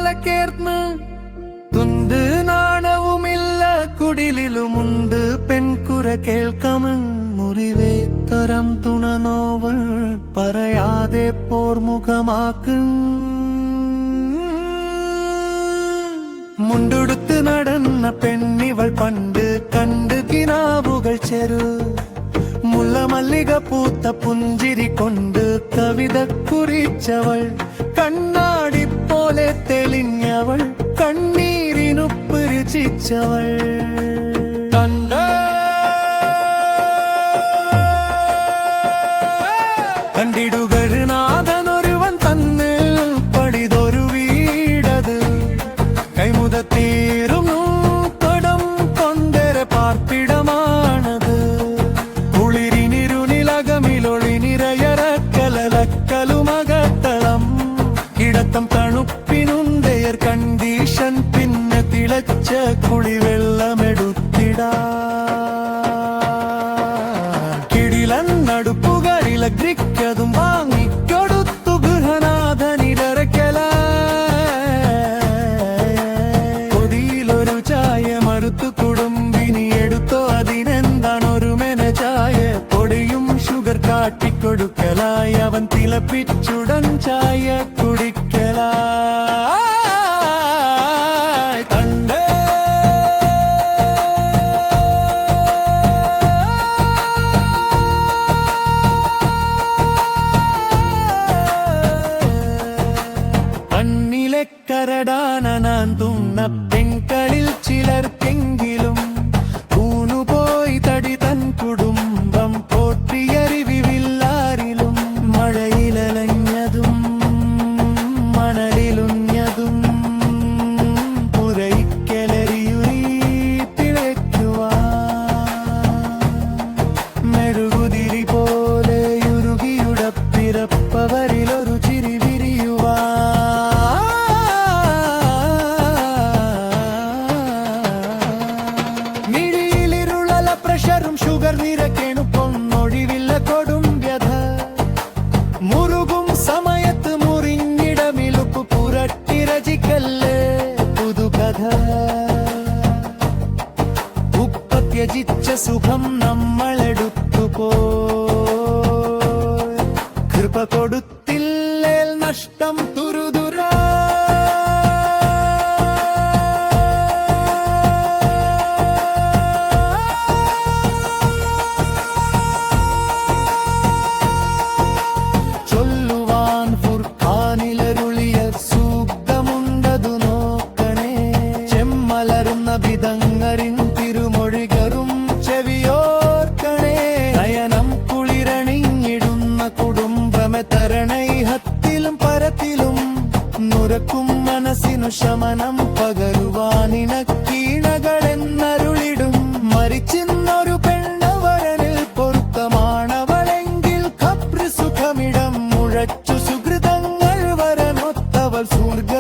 തലക്കേർന്ന് തുണ്ട് നാണവുമില്ല കുടിലുമുണ്ട് പെൺകുര കേൾക്കമ മുറിവേ തരം തുണനോവൾ പറയാതെ പോർമുഖമാക്കും മുണ്ടുടുത്ത് നടന്ന പെണ്ണിവൾ പണ്ട് കണ്ട് കിനാവുകൾ ചെറു മുല്ല മല്ലിക പൂത്ത പുഞ്ചിരി കൊണ്ട് കവിത കുറിച്ചവൾ കണ്ണാടി പോലെ തെളിഞ്ഞവൾ കണ്ണീരിനുപ്പ് രുചിച്ചവൾ കണ്ടിടുകനാഥനൊരുവൻ തന്നെ പടിതൊരു വീടത് കൈമുതത്തീരും പടം കൊണ്ടരെ പാർപ്പിടമാണത് കുളിരിനിരുനിലകമിലൊളി നിറയറക്കലക്കലുമകത്തളം ഇടത്തം തണുപ്പിനുന്തയർ കണ്ടീഷൻ പിന്നെ തിളച്ച കുളിവെള്ളമെടുത്തിടാ കിടിലന്നടുപ്പുകളിലഗ്രിക്കതും വാങ്ങിക്കൊടുത്തു ഗൃഹനാഥനിലറക്കല കൊതിയിലൊരു ചായ മറുത്തു കുടുംബിനി എടുത്തോ അതിനെന്താണൊരു മെന ചായ പൊടിയും ഷുഗർ കാട്ടിക്കൊടുക്കലായി അവൻ തിളപ്പിച്ചുടൻ ചായ കുടിക്കലായി കരടാനാൻ തുന്ന പെൺകളിൽ ചിലർക്കെങ്കിലും ൂനുപോയി തടി തൻ കുടുംബം പോറ്റിയറിവില്ലാരിലും മഴയിലലഞ്ഞതും മണലിലുഞ്ഞതും പുരയിക്കലരിയുരി തിളയ്ക്കുവാ മെഴുകുതിരി പോലെ യുരുകിയുടപ്പിറപ്പവരിലൊരു ചിരി വിരിയുവാ പ്രഷറും ഷുഗർ നിരക്കേണു പൊന്നൊഴിവില്ല കൊടും വ്യഥ മുറുകും സമയത്ത് മുറിഞ്ഞിടമിലുപ്പ് പുരട്ടിരചിക്കല്ലേ പുതുകഥ ഉപ്പത്യജിച്ച സുഖം നമ്മളെടുത്തുപോ കൃപ കൊടുത്തില്ലേൽ നഷ്ടം തുരുതുരാ വിധങ്ങരിൻ തിരുമൊഴികരും ചെവിയോർക്കണേ നയനം കുളിരണിഞ്ഞിടുന്ന കുടുംബമെ തരണൈഹത്തിലും പരത്തിലും നുരക്കും മനസ്സിനു ശമനം പകരുവാനിണക്കീണകളെന്നരുളിടും മരിച്ചിന്നൊരു പെണ്ണവരനിൽ പൊരുത്തമാണവളെങ്കിൽ ഖബ്ർ സുഖമിടം മുഴച്ചു സുഹൃതങ്ങൾ വരനൊത്തവൾ സ്വർഗ